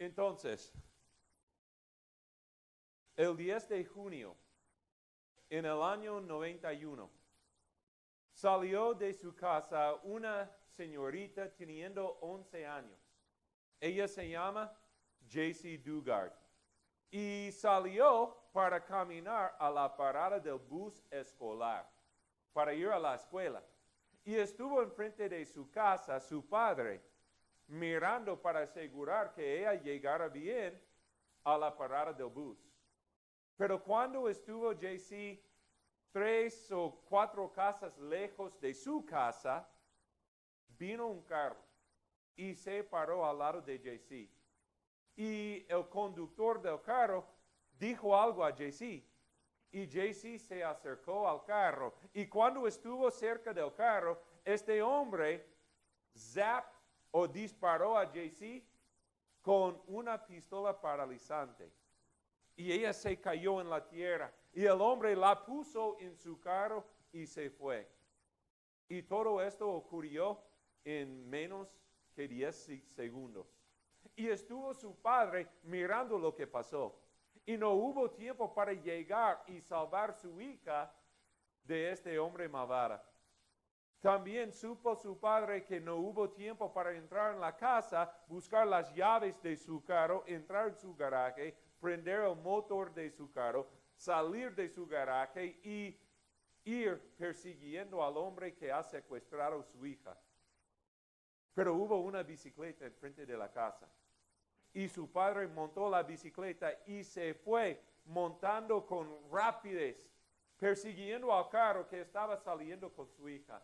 Entonces, el 10 de junio, en el año 91, salió de su casa una señorita teniendo 11 años. Ella se llama Jessie Dugard. Y salió para caminar a la parada del bus escolar, para ir a la escuela. Y estuvo enfrente de su casa, su padre, mirando para asegurar que ella llegara bien a la parada del bus. Pero cuando estuvo Jessie 3 o 4 casas lejos de su casa, vino un carro y se paró al lado de Jessie. Y el conductor del carro dijo algo a Jessie. Y Jessie se acercó al carro. Y cuando estuvo cerca del carro, este hombre disparó a Jessie con una pistola paralizante. Y ella se cayó en la tierra. Y el hombre la puso en su carro y se fue. Y todo esto ocurrió en menos que 10 segundos. Y estuvo su padre mirando lo que pasó. Y no hubo tiempo para llegar y salvar su hija de este hombre malvado. También supo su padre que no hubo tiempo para entrar en la casa, buscar las llaves de su carro, entrar en su garaje, prender el motor de su carro, salir de su garaje y ir persiguiendo al hombre que ha secuestrado a su hija. Pero hubo una bicicleta enfrente de la casa. Y su padre montó la bicicleta y se fue montando con rapidez, persiguiendo al carro que estaba saliendo con su hija.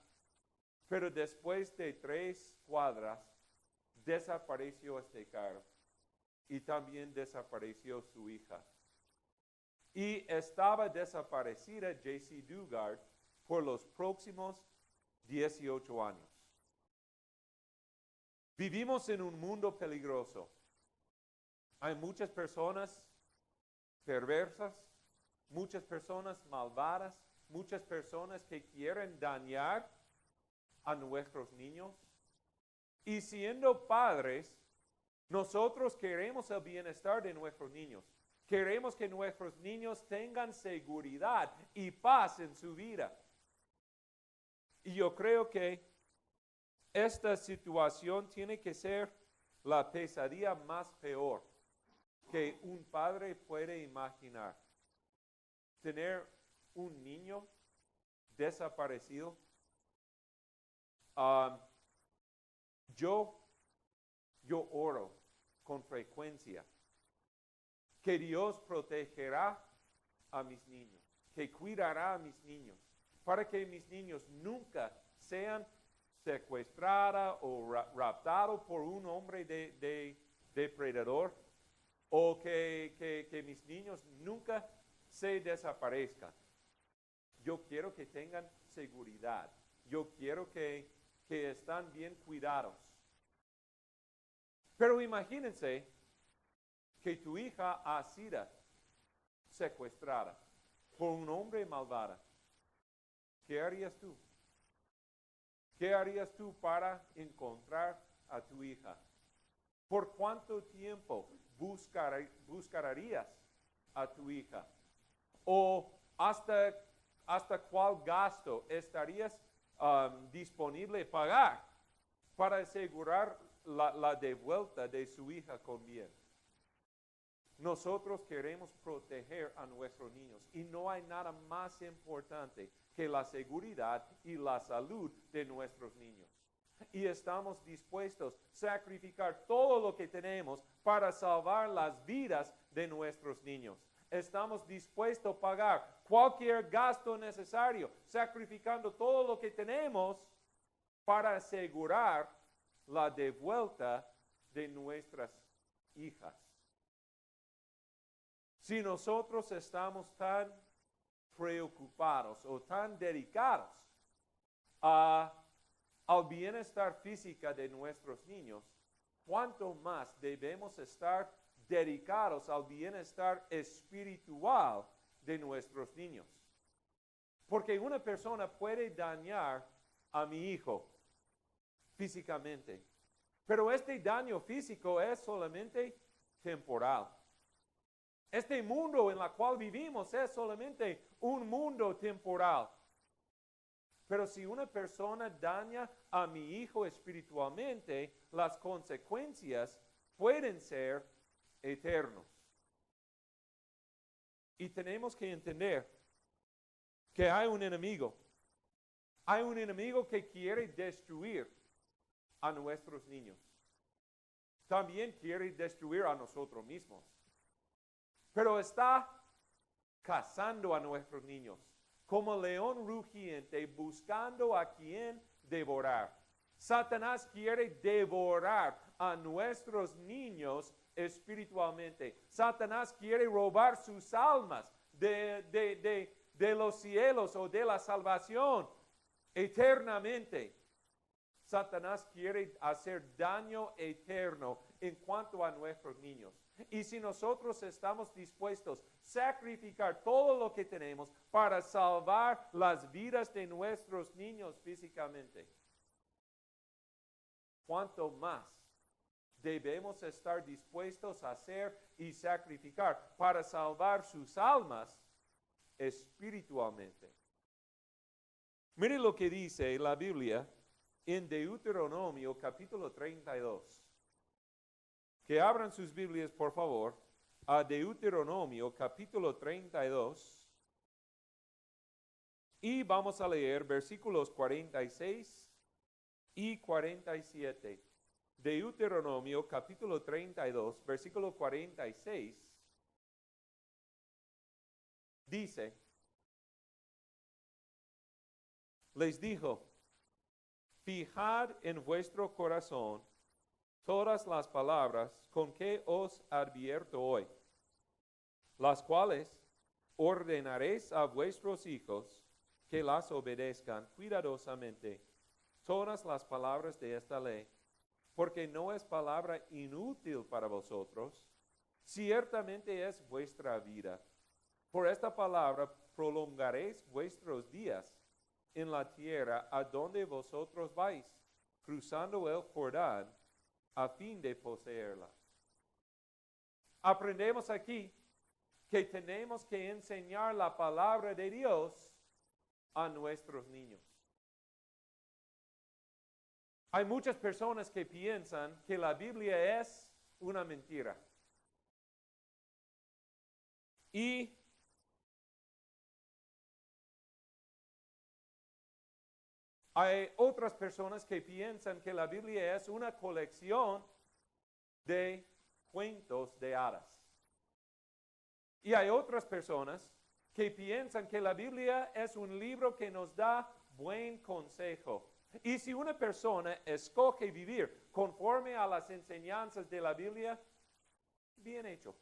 Pero después de 3 cuadras, desapareció este carro. Y también desapareció su hija. Y estaba desaparecida Jessie Dugard por los próximos 18 años. Vivimos en un mundo peligroso. Hay muchas personas perversas, muchas personas malvadas, muchas personas que quieren dañar a nuestros niños. Y siendo padres, nosotros queremos el bienestar de nuestros niños. Queremos que nuestros niños tengan seguridad y paz en su vida. Y yo creo que esta situación tiene que ser la pesadilla más peor que un padre puede imaginar. Tener un niño desaparecido. Yo oro con frecuencia que Dios protegerá a mis niños, que cuidará a mis niños, para que mis niños nunca sean secuestrados o raptados por un hombre depredador, o que mis niños nunca se desaparezcan. Yo quiero que tengan seguridad. Yo quiero que estén bien cuidados. Pero imagínense que tu hija ha sido secuestrada por un hombre malvado. ¿Qué harías tú? ¿Qué harías tú para encontrar a tu hija? ¿Por cuánto tiempo buscarías a tu hija? ¿O hasta cuál gasto estarías disponible a pagar para asegurar la devuelta de su hija con bien? Nosotros queremos proteger a nuestros niños y no hay nada más importante que la seguridad y la salud de nuestros niños. Y estamos dispuestos a sacrificar todo lo que tenemos para salvar las vidas de nuestros niños. Estamos dispuestos a pagar cualquier gasto necesario, sacrificando todo lo que tenemos para asegurar la devuelta de nuestras hijas. Si nosotros estamos tan preocupados o tan dedicados al bienestar físico de nuestros niños, ¿cuánto más debemos estar dedicados al bienestar espiritual de nuestros niños? Porque una persona puede dañar a mi hijo físicamente, pero este daño físico es solamente temporal. Este mundo en el cual vivimos es solamente un mundo temporal. Pero si una persona daña a mi hijo espiritualmente, las consecuencias pueden ser eternos. Y tenemos que entender que hay un enemigo. Hay un enemigo que quiere destruir a nuestros niños. También quiere destruir a nosotros mismos. Pero está cazando a nuestros niños, como león rugiente, buscando a quien devorar. Satanás quiere devorar a nuestros niños espiritualmente. Satanás quiere robar sus almas de los cielos o de la salvación eternamente. Satanás quiere hacer daño eterno en cuanto a nuestros niños. Y si nosotros estamos dispuestos a sacrificar todo lo que tenemos para salvar las vidas de nuestros niños físicamente, ¿cuánto más debemos estar dispuestos a hacer y sacrificar para salvar sus almas espiritualmente? Mire lo que dice la Biblia en Deuteronomio capítulo 32. Que abran sus Biblias, por favor, a Deuteronomio capítulo 32. Y vamos a leer versículos 46 y 47. Deuteronomio capítulo 32, versículo 46. Dice, les dijo, fijad en vuestro corazón todas las palabras con que os advierto hoy, las cuales ordenaréis a vuestros hijos que las obedezcan cuidadosamente, todas las palabras de esta ley, porque no es palabra inútil para vosotros, ciertamente es vuestra vida. Por esta palabra prolongaréis vuestros días en la tierra a donde vosotros vais, cruzando el Jordán, a fin de poseerla. Aprendemos aquí que tenemos que enseñar la palabra de Dios a nuestros niños. Hay muchas personas que piensan que la Biblia es una mentira. Y hay otras personas que piensan que la Biblia es una colección de cuentos de hadas. Y hay otras personas que piensan que la Biblia es un libro que nos da buen consejo. Y si una persona escoge vivir conforme a las enseñanzas de la Biblia, bien hecho.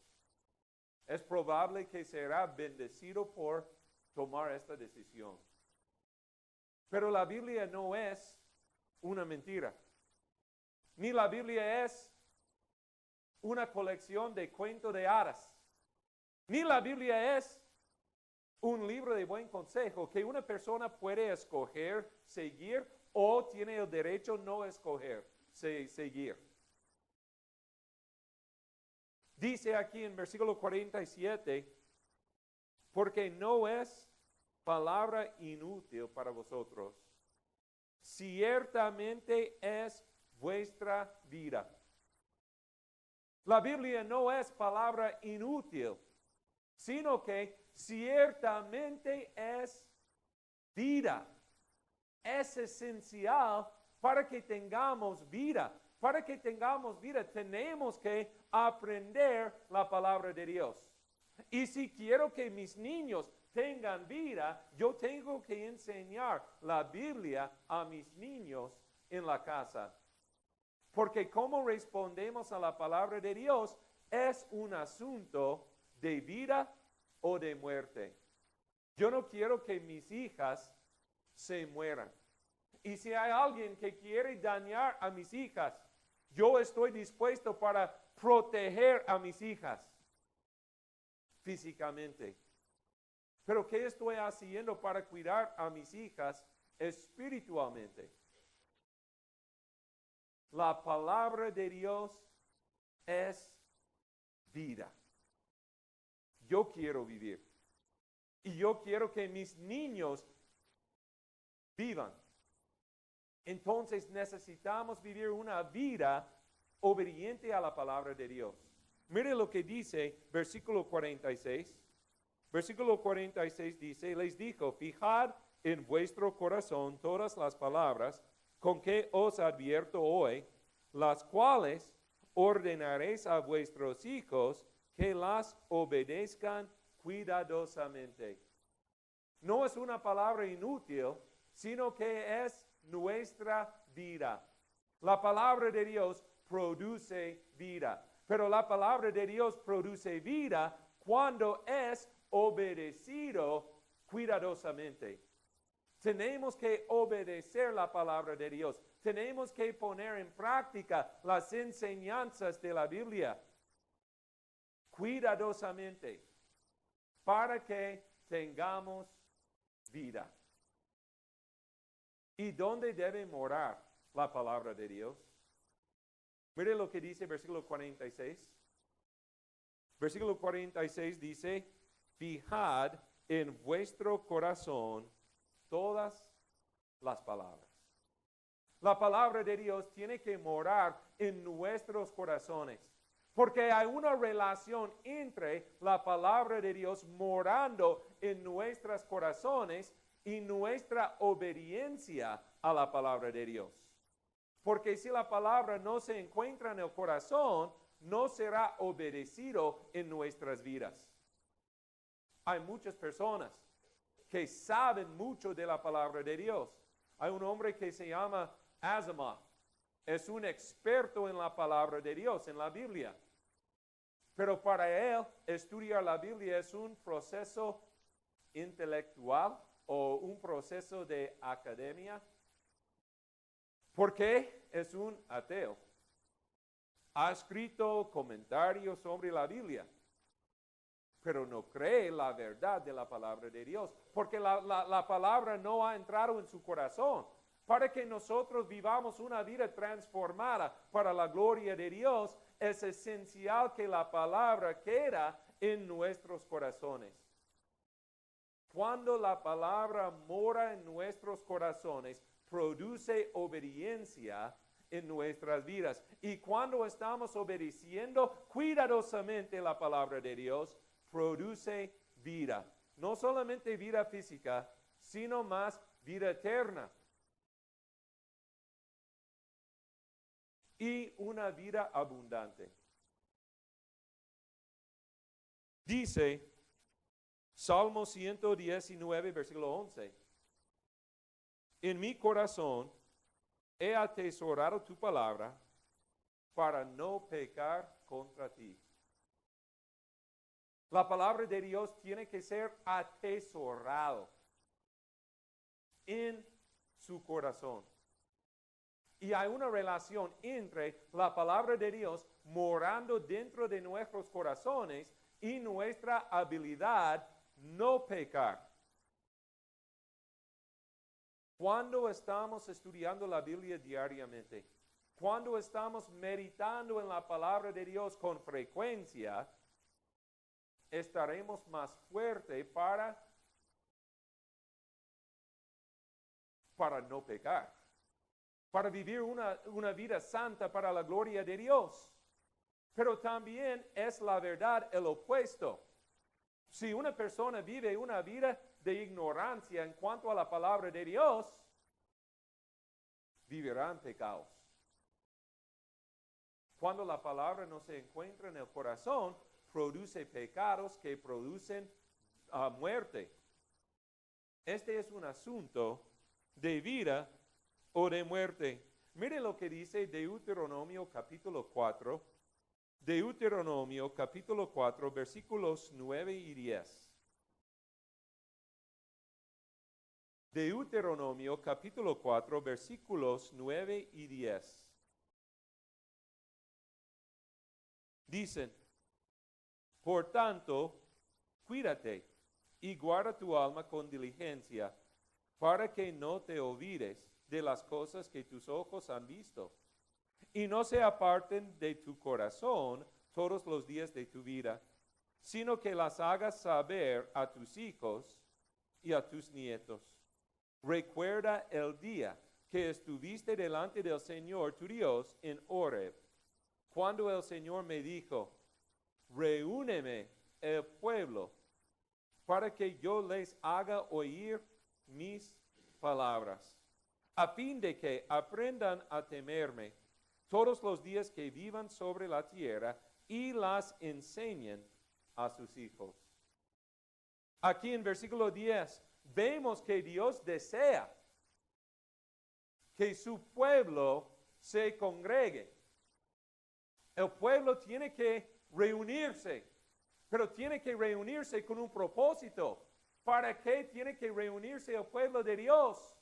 Es probable que será bendecido por tomar esta decisión. Pero la Biblia no es una mentira. Ni la Biblia es una colección de cuentos de hadas. Ni la Biblia es un libro de buen consejo que una persona puede escoger, seguir, o tiene el derecho no escoger, seguir. Dice aquí en versículo 47, porque no es palabra inútil para vosotros, ciertamente es vuestra vida. La Biblia no es palabra inútil, sino que ciertamente es vida. Es esencial para que tengamos vida. Para que tengamos vida tenemos que aprender la palabra de Dios. Y si quiero que mis niños tengan vida, yo tengo que enseñar la Biblia a mis niños en la casa. Porque cómo respondemos a la palabra de Dios es un asunto de vida o de muerte. Yo no quiero que mis hijas se mueran. Y si hay alguien que quiere dañar a mis hijas, yo estoy dispuesto para proteger a mis hijas físicamente. Pero ¿qué estoy haciendo para cuidar a mis hijas espiritualmente? La palabra de Dios es vida. Yo quiero vivir. Y yo quiero que mis niños vivan. Entonces necesitamos vivir una vida obediente a la palabra de Dios. Mire lo que dice versículo 46. Versículo 46 dice, les dijo, fijad en vuestro corazón todas las palabras con que os advierto hoy, las cuales ordenaréis a vuestros hijos que las obedezcan cuidadosamente. No es una palabra inútil, sino que es nuestra vida. La palabra de Dios produce vida, pero la palabra de Dios produce vida cuando es obedecido cuidadosamente. Tenemos que obedecer la palabra de Dios. Tenemos que poner en práctica las enseñanzas de la Biblia cuidadosamente para que tengamos vida. ¿Y dónde debe morar la palabra de Dios? Mire lo que dice versículo 46. Versículo 46 dice, fijad en vuestro corazón todas las palabras. La palabra de Dios tiene que morar en nuestros corazones, porque hay una relación entre la palabra de Dios morando en nuestros corazones y nuestra obediencia a la palabra de Dios. Porque si la palabra no se encuentra en el corazón, no será obedecido en nuestras vidas. Hay muchas personas que saben mucho de la palabra de Dios. Hay un hombre que se llama Asimov. Es un experto en la palabra de Dios, en la Biblia. Pero para él, estudiar la Biblia es un proceso intelectual o un proceso de academia. Porque es un ateo. Ha escrito comentarios sobre la Biblia, pero no cree la verdad de la palabra de Dios, porque la palabra no ha entrado en su corazón. Para que nosotros vivamos una vida transformada para la gloria de Dios, es esencial que la palabra quede en nuestros corazones. Cuando la palabra mora en nuestros corazones, produce obediencia en nuestras vidas. Y cuando estamos obedeciendo cuidadosamente la palabra de Dios, produce vida. No solamente vida física, sino más vida eterna. Y una vida abundante. Dice Salmo 119, versículo 11. En mi corazón he atesorado tu palabra para no pecar contra ti. La palabra de Dios tiene que ser atesorado en su corazón. Y hay una relación entre la palabra de Dios morando dentro de nuestros corazones y nuestra habilidad no pecar. Cuando estamos estudiando la Biblia diariamente, cuando estamos meditando en la palabra de Dios con frecuencia, estaremos más fuertes para no pecar, para vivir una vida santa para la gloria de Dios. Pero también es la verdad el opuesto. Si una persona vive una vida de ignorancia en cuanto a la palabra de Dios, vivirá en pecados. Cuando la palabra no se encuentra en el corazón, produce pecados que producen muerte. Este es un asunto de vida o de muerte. Mire lo que dice Deuteronomio capítulo 4. Deuteronomio capítulo 4, versículos 9 y 10. Deuteronomio capítulo 4, versículos 9 y 10. Dicen, por tanto, cuídate y guarda tu alma con diligencia, para que no te olvides de las cosas que tus ojos han visto, y no se aparten de tu corazón todos los días de tu vida, sino que las hagas saber a tus hijos y a tus nietos. Recuerda el día que estuviste delante del Señor tu Dios en Horeb, cuando el Señor me dijo, reúneme el pueblo para que yo les haga oír mis palabras, a fin de que aprendan a temerme todos los días que vivan sobre la tierra y las enseñen a sus hijos. Aquí en versículo 10 vemos que Dios desea que su pueblo se congregue. El pueblo tiene que reunirse, pero tiene que reunirse con un propósito. ¿Para qué tiene que reunirse el pueblo de Dios?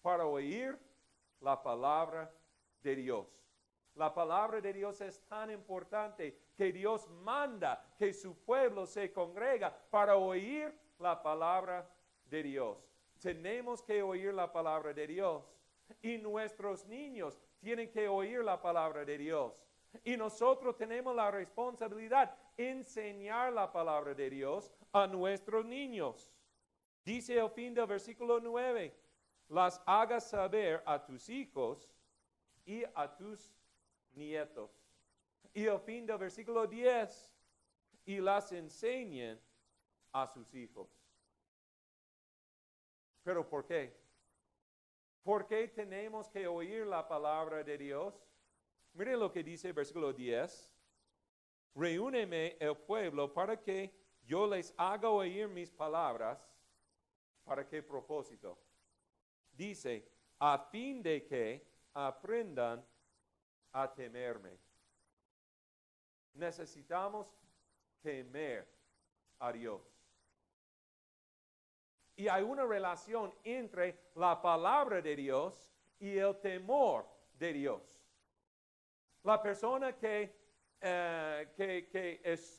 Para oír la palabra de Dios. La palabra de Dios es tan importante que Dios manda que su pueblo se congrega para oír la palabra de Dios. Tenemos que oír la palabra de Dios. Y nuestros niños tienen que oír la palabra de Dios. Y nosotros tenemos la responsabilidad de enseñar la palabra de Dios a nuestros niños. Dice el fin del versículo 9, las hagas saber a tus hijos y a tus nietos. Y el fin del versículo 10, y las enseñen a sus hijos. ¿Pero por qué? ¿Por qué tenemos que oír la palabra de Dios? Miren lo que dice el versículo 10. Reúneme el pueblo para que yo les haga oír mis palabras. ¿Para qué propósito? Dice, a fin de que aprendan a temerme. Necesitamos temer a Dios. Y hay una relación entre la palabra de Dios y el temor de Dios. La persona que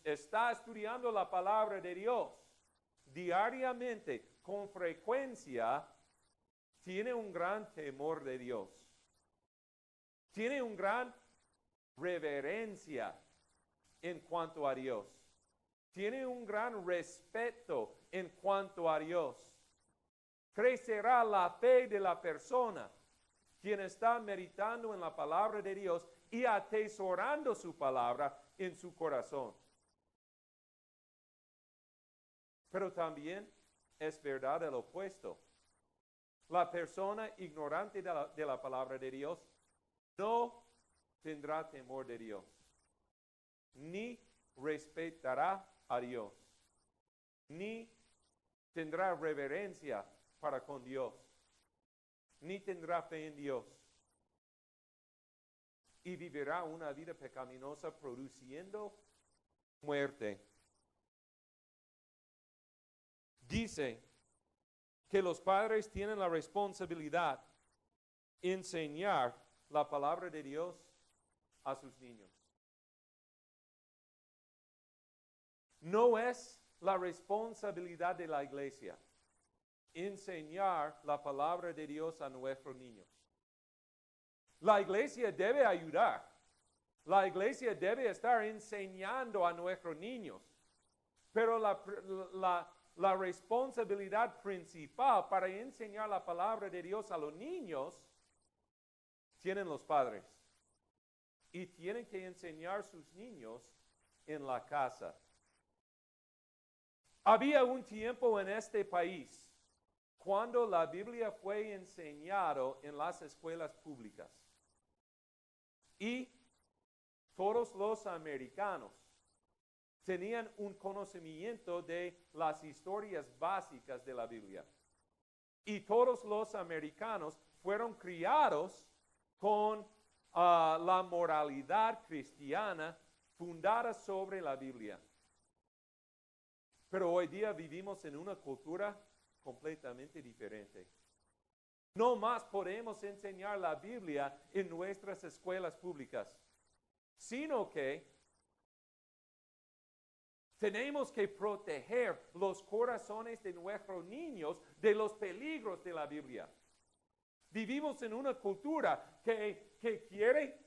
está estudiando la palabra de Dios diariamente, con frecuencia, tiene un gran temor de Dios. Tiene un gran reverencia en cuanto a Dios. Tiene un gran respeto en cuanto a Dios. Crecerá la fe de la persona quien está meditando en la palabra de Dios y atesorando su palabra en su corazón. Pero también es verdad el opuesto. La persona ignorante de la palabra de Dios no tendrá temor de Dios, ni respetará a Dios, ni tendrá reverencia para con Dios, ni tendrá fe en Dios. Y vivirá una vida pecaminosa produciendo muerte. Dice que los padres tienen la responsabilidad de enseñar la palabra de Dios a sus niños. No es la responsabilidad de la iglesia enseñar la palabra de Dios a nuestros niños. La iglesia debe ayudar. La iglesia debe estar enseñando a nuestros niños. Pero la responsabilidad principal para enseñar la palabra de Dios a los niños tienen los padres. Y tienen que enseñar a sus niños en la casa. Había un tiempo en este país cuando la Biblia fue enseñada en las escuelas públicas. Y todos los americanos tenían un conocimiento de las historias básicas de la Biblia. Y todos los americanos fueron criados con la moralidad cristiana fundada sobre la Biblia. Pero hoy día vivimos en una cultura completamente diferente. No más podemos enseñar la Biblia en nuestras escuelas públicas, sino que tenemos que proteger los corazones de nuestros niños de los peligros de la Biblia. Vivimos en una cultura que quiere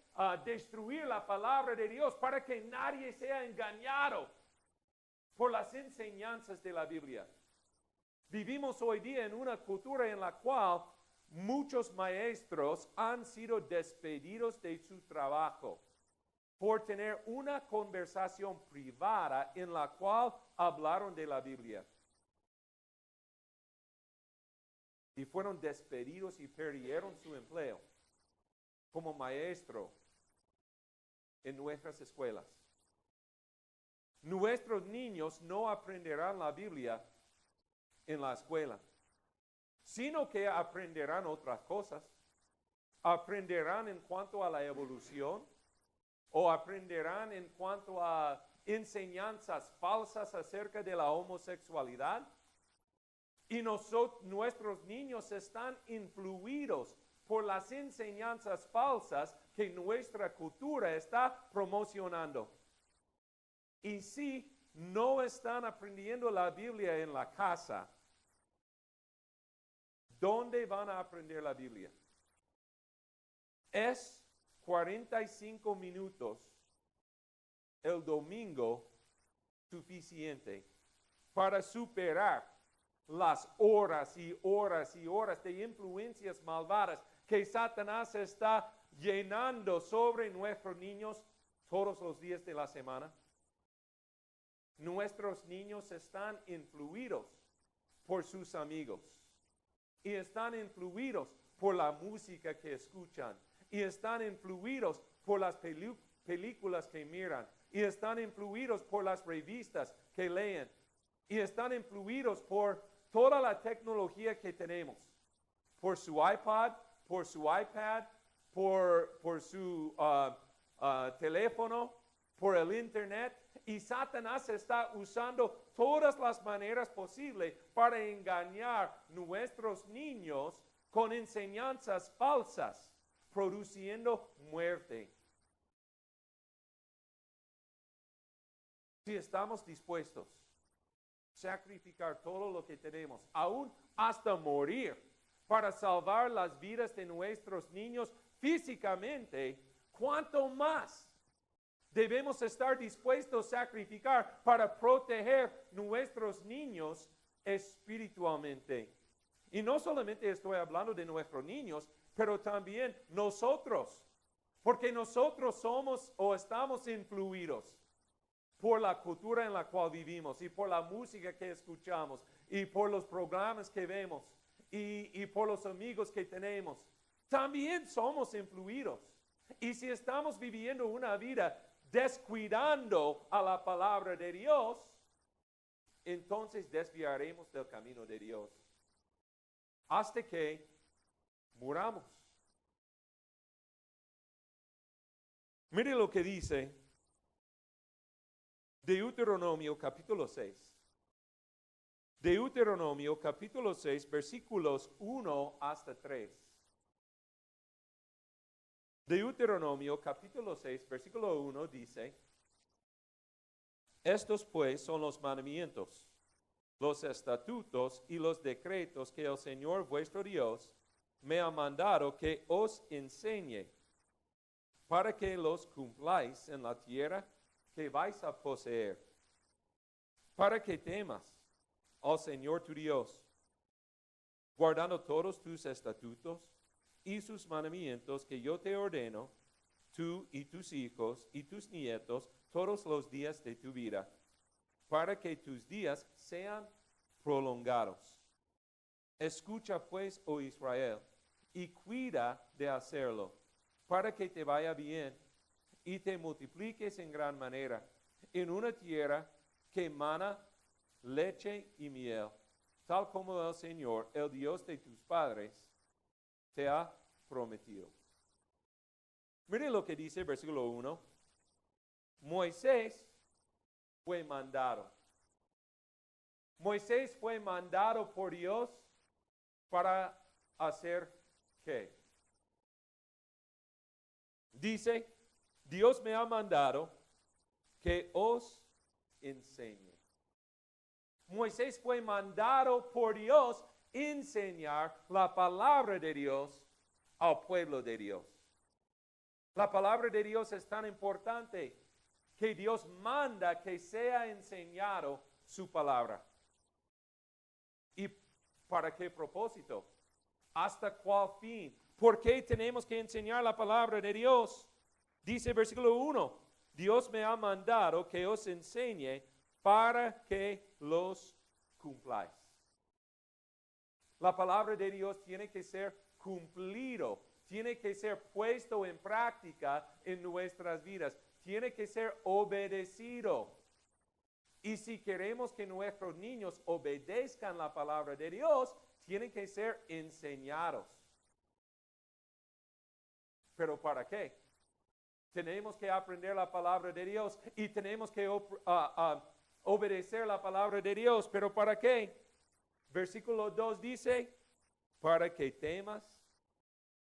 destruir la palabra de Dios para que nadie sea engañado por las enseñanzas de la Biblia. Vivimos hoy día en una cultura en la cual muchos maestros han sido despedidos de su trabajo por tener una conversación privada en la cual hablaron de la Biblia. Y fueron despedidos y perdieron su empleo como maestro en nuestras escuelas. Nuestros niños no aprenderán la Biblia en la escuela, sino que aprenderán otras cosas. Aprenderán en cuanto a la evolución, o aprenderán en cuanto a enseñanzas falsas acerca de la homosexualidad. Y nuestros niños están influidos por las enseñanzas falsas que nuestra cultura está promocionando. Y si no están aprendiendo la Biblia en la casa, ¿dónde van a aprender la Biblia? Es 45 minutos el domingo suficiente para superar las horas y horas y horas de influencias malvadas que Satanás está llenando sobre nuestros niños todos los días de la semana? Nuestros niños están influidos por sus amigos y están influidos por la música que escuchan y están influidos por las películas que miran y están influidos por las revistas que leen y están influidos por toda la tecnología que tenemos, por su iPod, por su iPad, por su teléfono, por el internet. Y Satanás está usando todas las maneras posibles para engañar nuestros niños con enseñanzas falsas, produciendo muerte. Si estamos dispuestos a sacrificar todo lo que tenemos, aún hasta morir, para salvar las vidas de nuestros niños físicamente, ¿cuánto más debemos estar dispuestos a sacrificar para proteger nuestros niños espiritualmente? Y no solamente estoy hablando de nuestros niños, pero también nosotros, porque nosotros somos o estamos influidos por la cultura en la cual vivimos y por la música que escuchamos y por los programas que vemos y por los amigos que tenemos. También somos influidos. Y si estamos viviendo una vida descuidando a la palabra de Dios, entonces desviaremos del camino de Dios hasta que muramos. Mire lo que dice Deuteronomio capítulo 6. Deuteronomio capítulo 6, versículos 1 hasta 3. Deuteronomio capítulo 6, versículo 1 dice: estos pues son los mandamientos, los estatutos y los decretos que el Señor vuestro Dios me ha mandado que os enseñe, para que los cumpláis en la tierra que vais a poseer, para que temas al Señor tu Dios, guardando todos tus estatutos y sus mandamientos que yo te ordeno, tú y tus hijos y tus nietos, todos los días de tu vida, para que tus días sean prolongados. Escucha pues, oh Israel, y cuida de hacerlo, para que te vaya bien y te multipliques en gran manera, en una tierra que emana leche y miel, tal como el Señor, el Dios de tus padres, te ha prometido. Mire lo que dice el versículo 1. Moisés fue mandado. Moisés fue mandado por Dios para hacer ¿qué? Dice, Dios me ha mandado que os enseñe. Moisés fue mandado por Dios enseñar la palabra de Dios al pueblo de Dios. La palabra de Dios es tan importante que Dios manda que sea enseñado su palabra. ¿Y para qué propósito? ¿Hasta cuál fin? ¿Por qué tenemos que enseñar la palabra de Dios? Dice versículo 1, Dios me ha mandado que os enseñe para que los cumpláis. La palabra de Dios tiene que ser cumplido, tiene que ser puesto en práctica en nuestras vidas, tiene que ser obedecido. Y si queremos que nuestros niños obedezcan la palabra de Dios, tienen que ser enseñados. ¿Pero para qué? Tenemos que aprender la palabra de Dios y tenemos que obedecer la palabra de Dios. ¿Pero para qué? Versículo 2 dice, para que temas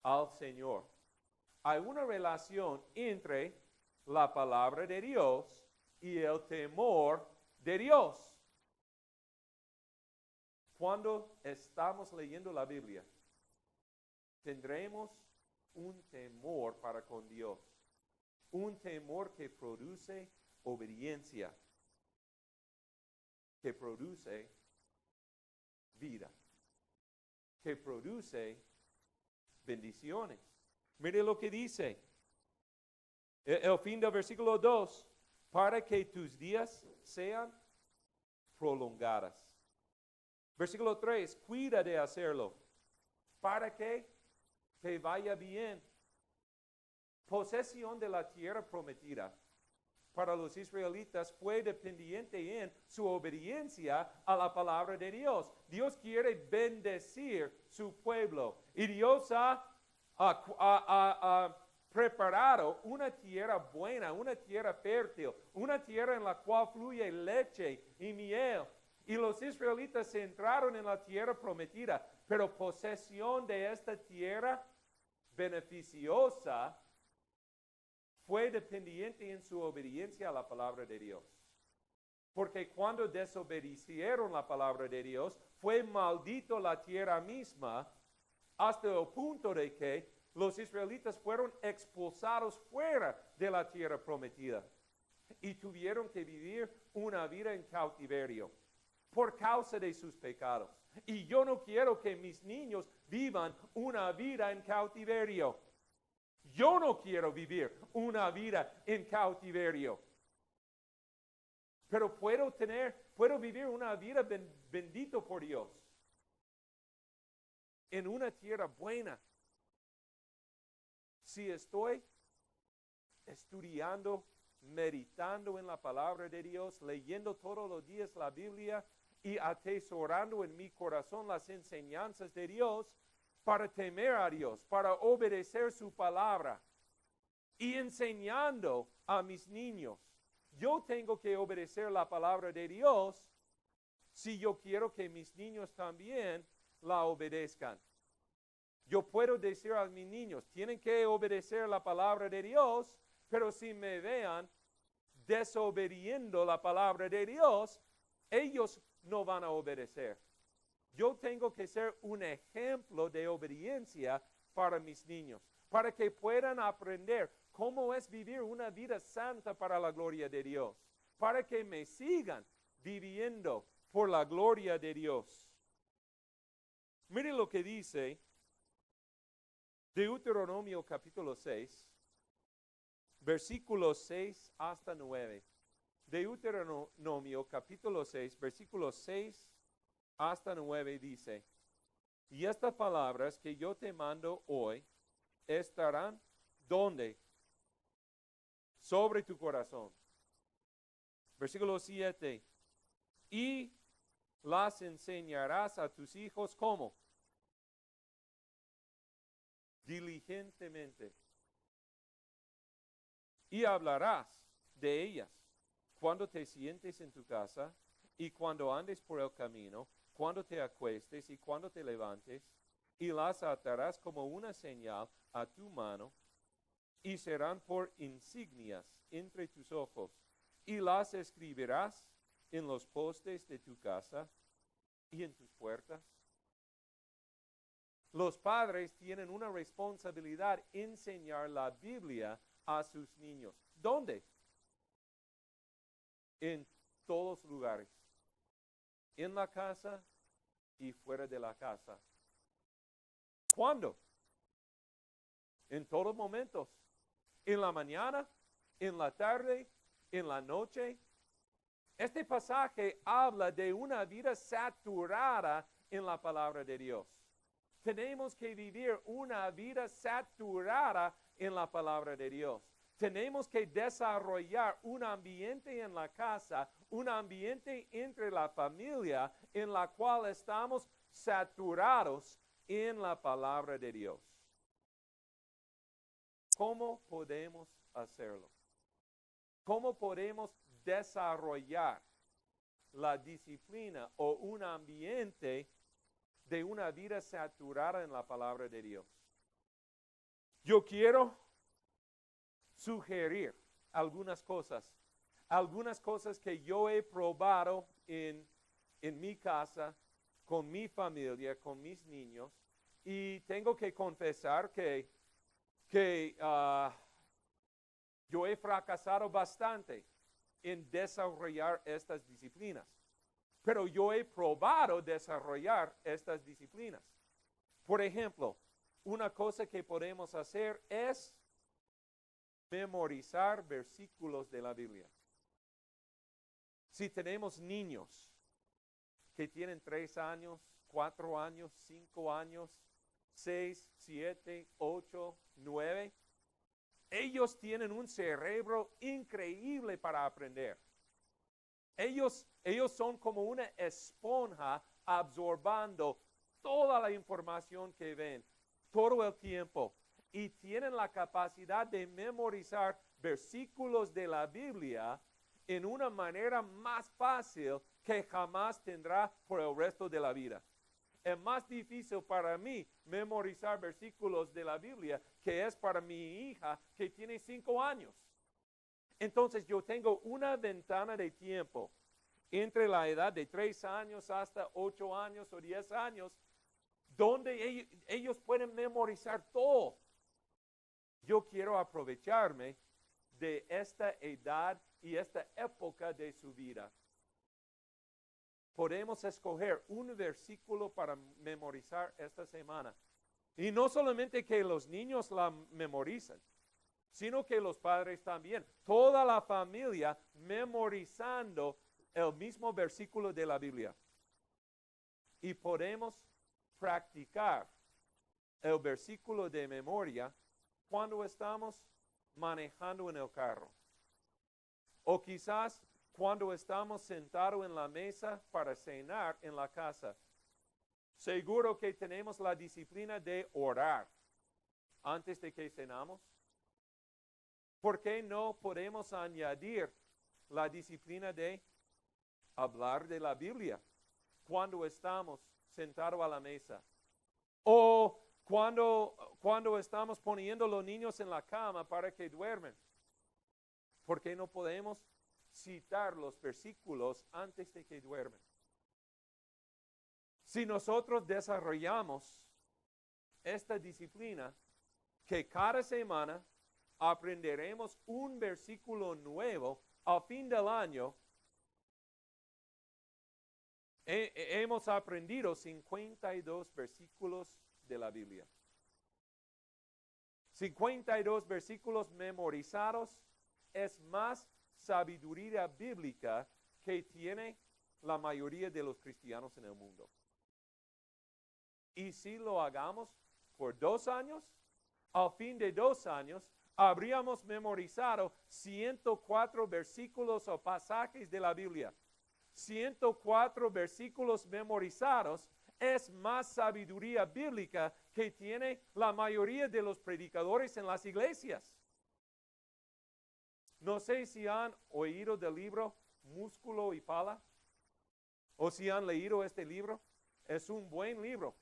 al Señor. Hay una relación entre la palabra de Dios y el temor de Dios. Cuando estamos leyendo la Biblia, tendremos un temor para con Dios. Un temor que produce obediencia, que produce vida, que produce bendiciones. Mire lo que dice el fin del versículo 2, para que tus días sean prolongadas. Versículo 3, cuida de hacerlo, para que te vaya bien. Posesión de la tierra prometida para los israelitas fue dependiente en su obediencia a la palabra de Dios. Dios quiere bendecir su pueblo y Dios ha preparado una tierra buena, una tierra fértil, una tierra en la cual fluye leche y miel. Y los israelitas se entraron en la tierra prometida, pero posesión de esta tierra beneficiosa fue dependiente en su obediencia a la palabra de Dios. Porque cuando desobedecieron la palabra de Dios, fue maldito la tierra misma, hasta el punto de que los israelitas fueron expulsados fuera de la tierra prometida y tuvieron que vivir una vida en cautiverio por causa de sus pecados. Y yo no quiero que mis niños vivan una vida en cautiverio. Yo no quiero vivir una vida en cautiverio. Pero puedo vivir una vida bendito por Dios. En una tierra buena. Si estoy estudiando, meditando en la palabra de Dios, leyendo todos los días la Biblia y atesorando en mi corazón las enseñanzas de Dios, para temer a Dios, para obedecer su palabra y enseñando a mis niños. Yo tengo que obedecer la palabra de Dios si yo quiero que mis niños también la obedezcan. Yo puedo decir a mis niños, tienen que obedecer la palabra de Dios, pero si me vean desobediendo la palabra de Dios, ellos no van a obedecer. Yo tengo que ser un ejemplo de obediencia para mis niños, para que puedan aprender cómo es vivir una vida santa para la gloria de Dios, para que me sigan viviendo por la gloria de Dios. Mire lo que dice Deuteronomio capítulo 6, versículos 6 hasta 9. Deuteronomio capítulo 6, versículos 6 hasta 9 dice, y estas palabras que yo te mando hoy estarán ¿dónde? Sobre tu corazón. Versículo 7, y las enseñarás a tus hijos ¿cómo? Diligentemente. Y hablarás de ellas cuando te sientes en tu casa y cuando andes por el camino, cuando te acuestes y cuando te levantes, y las atarás como una señal a tu mano, y serán por insignias entre tus ojos, y las escribirás en los postes de tu casa y en tus puertas. Los padres tienen una responsabilidad enseñar la Biblia a sus niños. ¿Dónde? En todos lugares. En la casa y fuera de la casa. ¿Cuándo? En todos momentos. En la mañana, en la tarde, en la noche. Este pasaje habla de una vida saturada en la palabra de Dios. Tenemos que vivir una vida saturada en la palabra de Dios. Tenemos que desarrollar un ambiente en la casa, un ambiente entre la familia en la cual estamos saturados en la palabra de Dios. ¿Cómo podemos hacerlo? ¿Cómo podemos desarrollar la disciplina o un ambiente de una vida saturada en la palabra de Dios? Yo quiero sugerir algunas cosas que yo he probado en mi casa, con mi familia, con mis niños, y tengo que confesar que yo he fracasado bastante en desarrollar estas disciplinas. Pero yo he probado desarrollar estas disciplinas. Por ejemplo, una cosa que podemos hacer es memorizar versículos de la Biblia. Si tenemos niños que tienen 3 años, 4 años, 5 años, 6, 7, 8, 9, ellos tienen un cerebro increíble para aprender. Ellos son como una esponja absorbando toda la información que ven todo el tiempo y tienen la capacidad de memorizar versículos de la Biblia en una manera más fácil que jamás tendrá por el resto de la vida. Es más difícil para mí memorizar versículos de la Biblia que es para mi hija que tiene 5 años. Entonces yo tengo una ventana de tiempo entre la edad de 3 años hasta 8 años o 10 años donde ellos pueden memorizar todo. Yo quiero aprovecharme de esta edad y esta época de su vida. Podemos escoger un versículo para memorizar esta semana. Y no solamente que los niños la memorizan, sino que los padres también. Toda la familia memorizando el mismo versículo de la Biblia. Y podemos practicar el versículo de memoria cuando estamos manejando en el carro. O quizás cuando estamos sentados en la mesa para cenar en la casa. Seguro que tenemos la disciplina de orar antes de que cenamos. ¿Por qué no podemos añadir la disciplina de hablar de la Biblia cuando estamos sentados a la mesa? O cuando estamos poniendo los niños en la cama para que duermen. ¿Por qué no podemos citar los versículos antes de que duermen? Si nosotros desarrollamos esta disciplina, que cada semana aprenderemos un versículo nuevo al fin del año, hemos aprendido 52 versículos de la Biblia. 52 versículos memorizados es más sabiduría bíblica que tiene la mayoría de los cristianos en el mundo. Y si lo hagamos por 2 años, al fin de 2 años, habríamos memorizado 104 versículos o pasajes de la Biblia. 104 versículos memorizados es más sabiduría bíblica que tiene la mayoría de los predicadores en las iglesias. No sé si han oído del libro Músculo y Pala o si han leído este libro. Es un buen libro.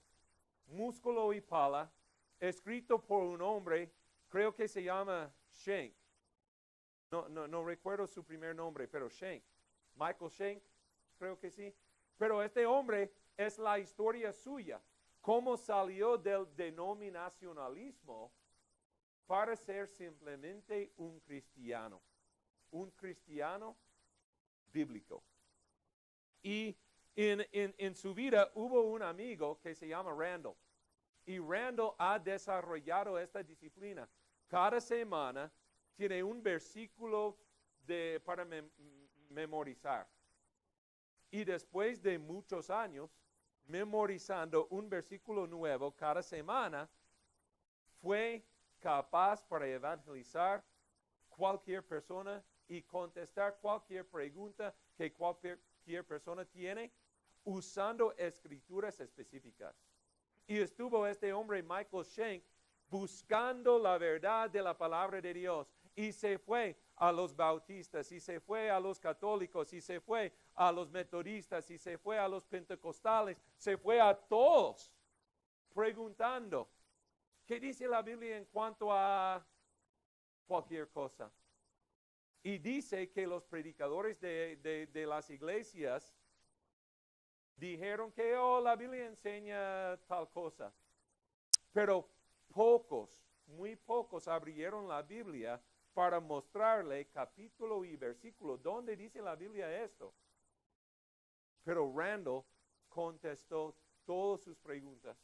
Músculo y Pala, escrito por un hombre, creo que se llama Shank. No recuerdo su primer nombre, pero Shank. Michael Shank, creo que sí. Pero este hombre es la historia suya. cómo salió del denominacionalismo para ser simplemente un cristiano bíblico. Y en su vida hubo un amigo que se llama Randall. Y Randall ha desarrollado esta disciplina. Cada semana tiene un versículo para memorizar. Y después de muchos años, memorizando un versículo nuevo cada semana, fue capaz para evangelizar cualquier persona y contestar cualquier pregunta que cualquier persona tiene usando escrituras específicas. Y estuvo este hombre, Michael Shank, buscando la verdad de la palabra de Dios. Y se fue a los bautistas, y se fue a los católicos, y se fue a los metodistas, y se fue a los pentecostales, se fue a todos preguntando, ¿qué dice la Biblia en cuanto a cualquier cosa? Y dice que los predicadores de las iglesias dijeron que la Biblia enseña tal cosa. Pero muy pocos abrieron la Biblia para mostrarle capítulo y versículo. ¿Dónde dice la Biblia esto? Pero Randall contestó todas sus preguntas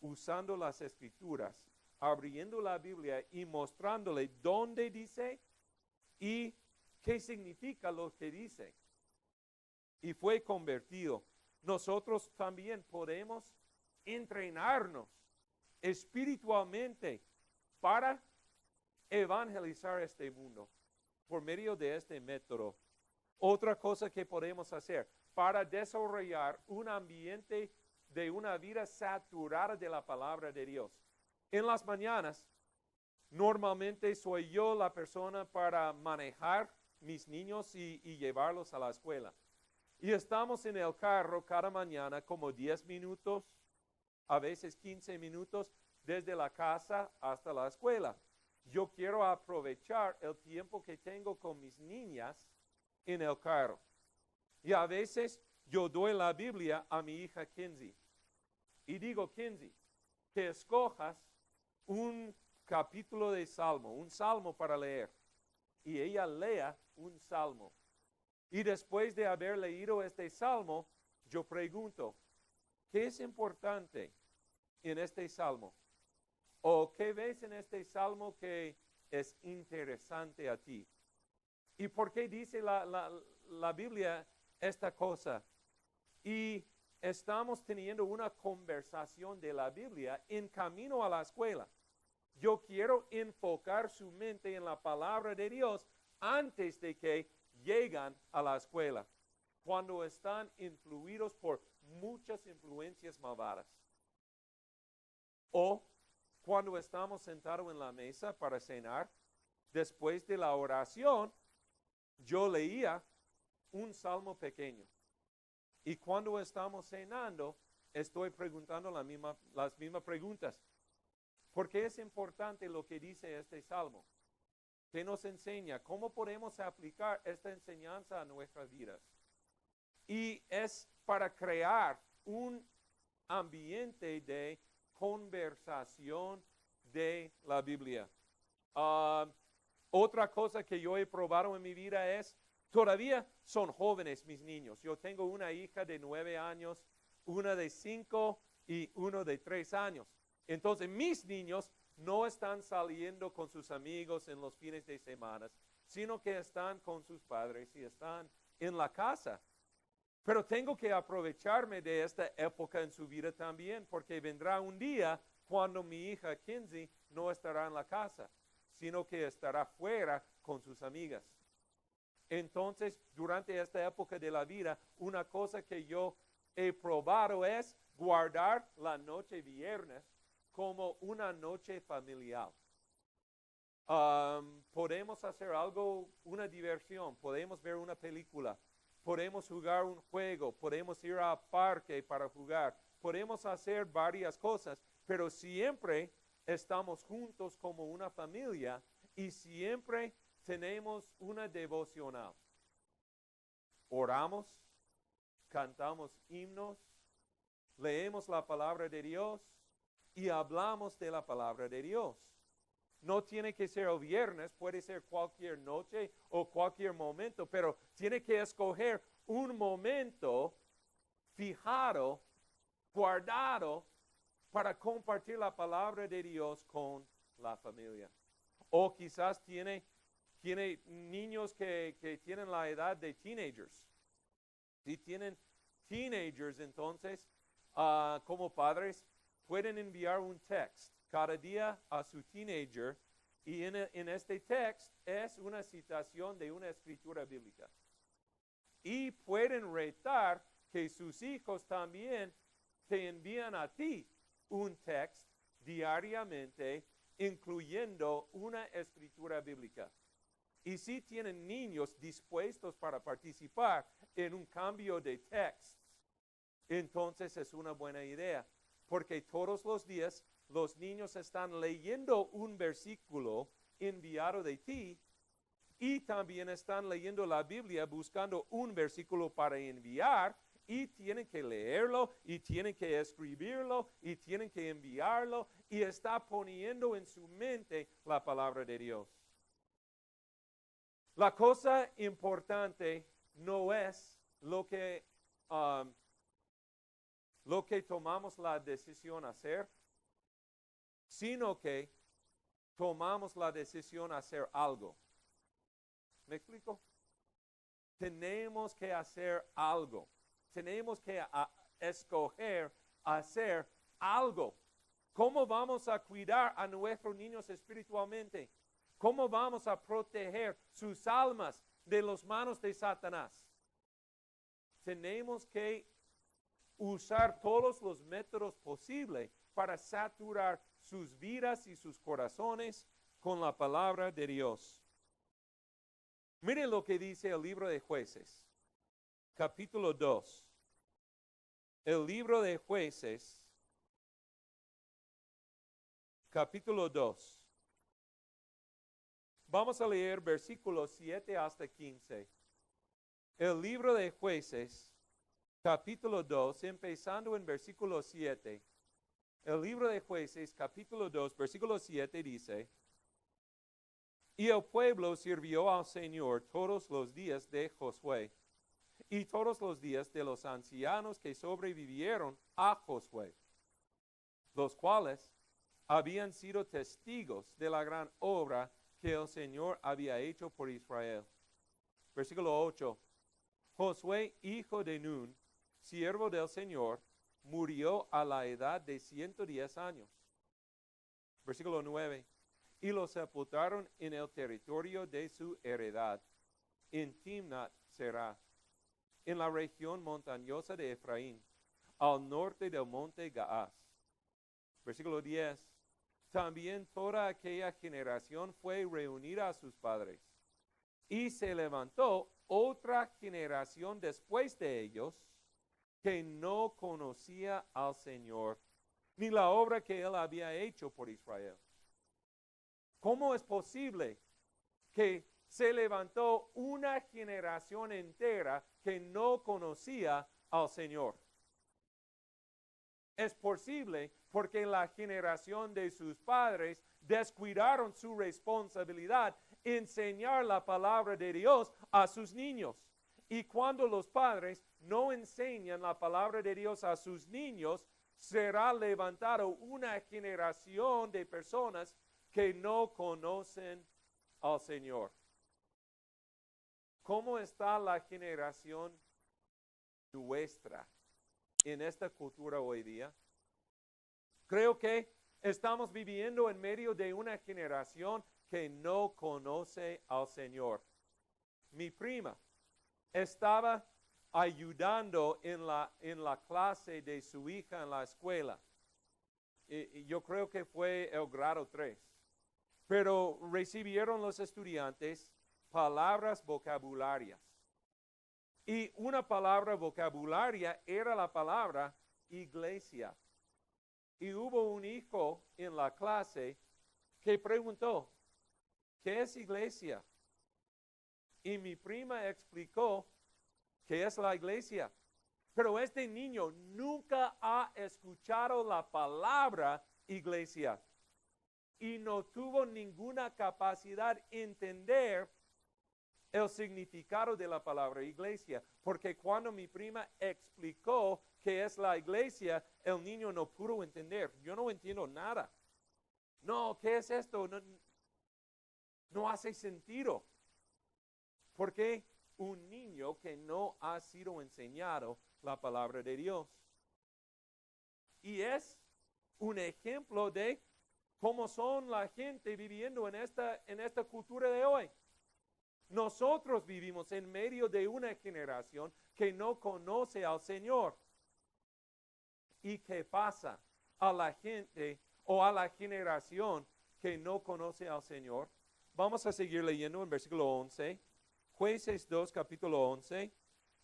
usando las escrituras, abriendo la Biblia y mostrándole dónde dice y qué significa lo que dice. Y fue convertido. Nosotros también podemos entrenarnos espiritualmente para evangelizar este mundo por medio de este método. Otra cosa que podemos hacer para desarrollar un ambiente de una vida saturada de la palabra de Dios. En las mañanas, normalmente soy yo la persona para manejar mis niños y llevarlos a la escuela. Y estamos en el carro cada mañana como 10 minutos, a veces 15 minutos, desde la casa hasta la escuela. Yo quiero aprovechar el tiempo que tengo con mis niñas en el carro. Y a veces yo doy la Biblia a mi hija Kinsey. Y digo, Kinsey, que escojas un capítulo de Salmo, un salmo para leer. Y ella lea un salmo. Y después de haber leído este salmo, yo pregunto, ¿qué es importante en este salmo? ¿O qué ves en este salmo que es interesante a ti? ¿Y por qué dice la Biblia esta cosa? Y estamos teniendo una conversación de la Biblia en camino a la escuela. Yo quiero enfocar su mente en la palabra de Dios antes de que llegan a la escuela, cuando están influidos por muchas influencias malvadas. O cuando estamos sentados en la mesa para cenar, después de la oración, yo leía un salmo pequeño. Y cuando estamos cenando, estoy preguntando las mismas preguntas. ¿Por qué es importante lo que dice este salmo? ¿Qué nos enseña? ¿Cómo podemos aplicar esta enseñanza a nuestras vidas? Y es para crear un ambiente de conversación de la Biblia. Otra cosa que yo he probado en mi vida es, todavía son jóvenes mis niños. Yo tengo una hija de 9 años, una de 5 y uno de 3 años. Entonces mis niños no están saliendo con sus amigos en los fines de semana, sino que están con sus padres y están en la casa. Pero tengo que aprovecharme de esta época en su vida también, porque vendrá un día cuando mi hija Kinsey no estará en la casa, sino que estará fuera con sus amigas. Entonces, durante esta época de la vida, una cosa que yo he probado es guardar la noche viernes como una noche familiar. Podemos hacer algo, una diversión, podemos ver una película, podemos jugar un juego, podemos ir al parque para jugar, podemos hacer varias cosas, pero siempre estamos juntos como una familia y siempre tenemos una devocional. Oramos, cantamos himnos, leemos la palabra de Dios y hablamos de la palabra de Dios. No tiene que ser el viernes, puede ser cualquier noche o cualquier momento, pero tiene que escoger un momento fijado, guardado, para compartir la palabra de Dios con la familia. O quizás tiene niños que tienen la edad de teenagers. Si tienen teenagers, entonces, como padres, pueden enviar un text cada día a su teenager y en este text es una citación de una escritura bíblica. Y pueden retar que sus hijos también te envían a ti un text diariamente, incluyendo una escritura bíblica. Y si tienen niños dispuestos para participar en un cambio de text, entonces es una buena idea, porque todos los días los niños están leyendo un versículo enviado de ti y también están leyendo la Biblia buscando un versículo para enviar y tienen que leerlo y tienen que escribirlo y tienen que enviarlo y está poniendo en su mente la palabra de Dios. La cosa importante no es lo que tomamos la decisión hacer, sino que tomamos la decisión hacer algo. ¿Me explico? Tenemos que hacer algo. Tenemos que escoger hacer algo. ¿Cómo vamos a cuidar a nuestros niños espiritualmente? ¿Cómo vamos a proteger sus almas de las manos de Satanás? Tenemos que usar todos los métodos posibles para saturar sus vidas y sus corazones con la palabra de Dios. Miren lo que dice el libro de Jueces, capítulo 2. El libro de Jueces, capítulo 2. Vamos a leer versículos 7 hasta 15. El libro de Jueces, capítulo 2, empezando en versículo 7. El libro de Jueces, capítulo 2, versículo 7 dice: Y el pueblo sirvió al Señor todos los días de Josué y todos los días de los ancianos que sobrevivieron a Josué, los cuales habían sido testigos de la gran obra que el Señor había hecho por Israel. Versículo 8. Josué, hijo de Nun, siervo del Señor, murió a la edad de 110 años. Versículo 9. Y lo sepultaron en el territorio de su heredad, en Timnat Será, en la región montañosa de Efraín, al norte del monte Gaás. Versículo 10. También toda aquella generación fue reunida a sus padres. Y se levantó otra generación después de ellos que no conocía al Señor, ni la obra que Él había hecho por Israel. ¿Cómo es posible que se levantó una generación entera que no conocía al Señor? Es posible porque la generación de sus padres descuidaron su responsabilidad enseñar la palabra de Dios a sus niños. Y cuando los padres no enseñan la palabra de Dios a sus niños, será levantado una generación de personas que no conocen al Señor. ¿Cómo está la generación nuestra en esta cultura hoy día? Creo que estamos viviendo en medio de una generación que no conoce al Señor. Mi prima estaba ayudando en la clase de su hija en la escuela. Y yo creo que fue el grado 3. Pero recibieron los estudiantes palabras vocabularias. Y una palabra vocabularia era la palabra iglesia. Y hubo un hijo en la clase que preguntó, ¿qué es iglesia? Y mi prima explicó qué es la iglesia. Pero este niño nunca ha escuchado la palabra iglesia y no tuvo ninguna capacidad de entender el significado de la palabra iglesia. Porque cuando mi prima explicó qué es la iglesia, el niño no pudo entender. Yo no entiendo nada. No, ¿qué es esto? No hace sentido. Porque un niño que no ha sido enseñado la palabra de Dios. Y es un ejemplo de cómo son la gente viviendo en esta cultura de hoy. Nosotros vivimos en medio de una generación que no conoce al Señor. ¿Y qué pasa a la gente o a la generación que no conoce al Señor? Vamos a seguir leyendo en versículo 11. Jueces 2, capítulo 11.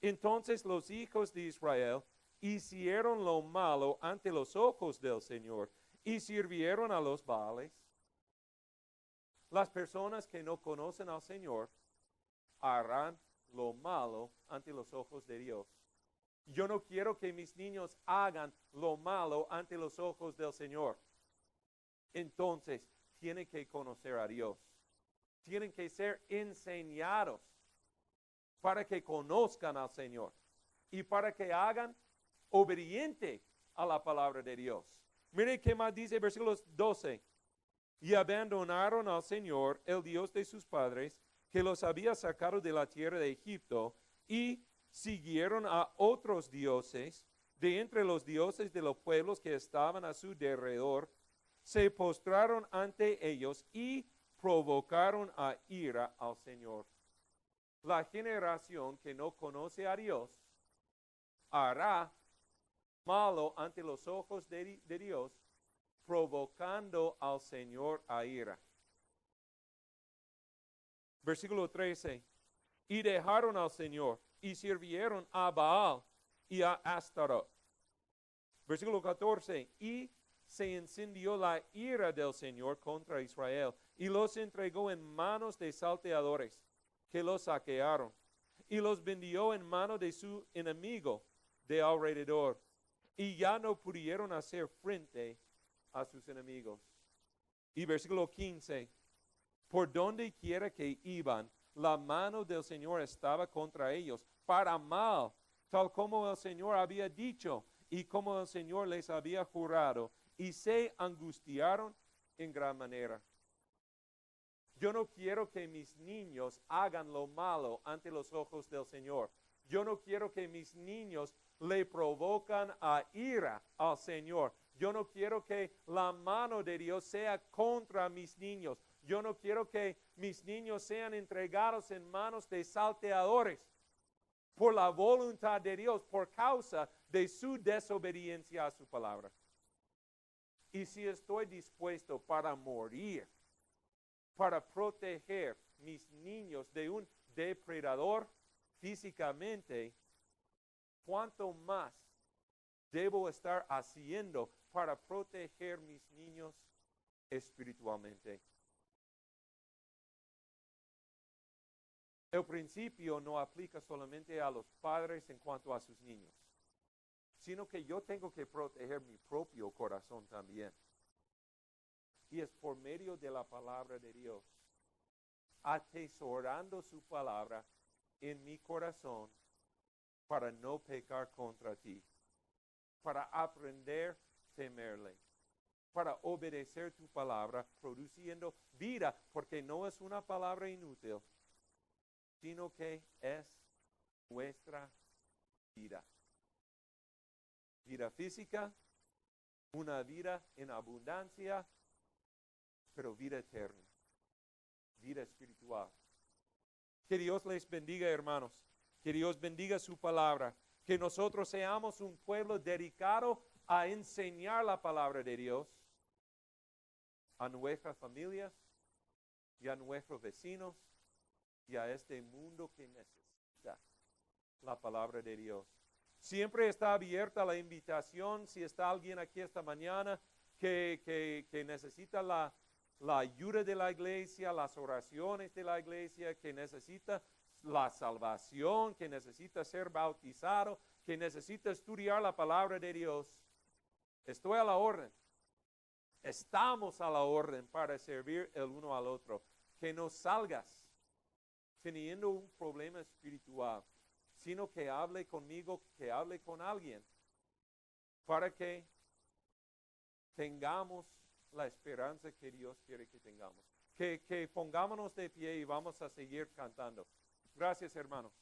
Entonces los hijos de Israel hicieron lo malo ante los ojos del Señor y sirvieron a los Baales. Las personas que no conocen al Señor harán lo malo ante los ojos de Dios. Yo no quiero que mis niños hagan lo malo ante los ojos del Señor. Entonces, tienen que conocer a Dios. Tienen que ser enseñados para que conozcan al Señor y para que hagan obediente a la palabra de Dios. Miren qué más dice versículo 12. Y abandonaron al Señor, el Dios de sus padres, que los había sacado de la tierra de Egipto, y siguieron a otros dioses de entre los dioses de los pueblos que estaban a su derredor, se postraron ante ellos y provocaron a ira al Señor. La generación que no conoce a Dios hará malo ante los ojos de Dios, provocando al Señor a ira. Versículo 13. Y dejaron al Señor y sirvieron a Baal y a Astaroth. Versículo 14. Y se encendió la ira del Señor contra Israel y los entregó en manos de salteadores que los saquearon y los vendió en manos de su enemigo de alrededor, y ya no pudieron hacer frente a sus enemigos. Y versículo 15. Por donde quiera que iban, la mano del Señor estaba contra ellos para mal, tal como el Señor había dicho y como el Señor les había jurado, y se angustiaron en gran manera. Yo no quiero que mis niños hagan lo malo ante los ojos del Señor. Yo no quiero que mis niños le provocan a ira al Señor. Yo no quiero que la mano de Dios sea contra mis niños. Yo no quiero que mis niños sean entregados en manos de salteadores por la voluntad de Dios, por causa de su desobediencia a su palabra. Y si estoy dispuesto para morir, para proteger mis niños de un depredador físicamente, ¿cuánto más debo estar haciendo para proteger mis niños espiritualmente? El principio no aplica solamente a los padres en cuanto a sus niños, sino que yo tengo que proteger mi propio corazón también. Y es por medio de la palabra de Dios, atesorando su palabra en mi corazón para no pecar contra ti, para aprender a temerle, para obedecer tu palabra, produciendo vida, porque no es una palabra inútil, sino que es nuestra vida. Vida física, una vida en abundancia, pero vida eterna, vida espiritual. Que Dios les bendiga, hermanos. Que Dios bendiga su palabra. Que nosotros seamos un pueblo dedicado a enseñar la palabra de Dios a nuestras familias y a nuestros vecinos y a este mundo que necesita la palabra de Dios. Siempre está abierta la invitación, si está alguien aquí esta mañana que necesita la ayuda de la iglesia, las oraciones de la iglesia, que necesita la salvación, que necesita ser bautizado, que necesita estudiar la palabra de Dios, estoy a la orden. Estamos a la orden para servir el uno al otro. Que no salgas teniendo un problema espiritual, sino que hable conmigo, que hable con alguien, para que tengamos la esperanza que Dios quiere que tengamos. Que pongámonos de pie y vamos a seguir cantando. Gracias, hermanos.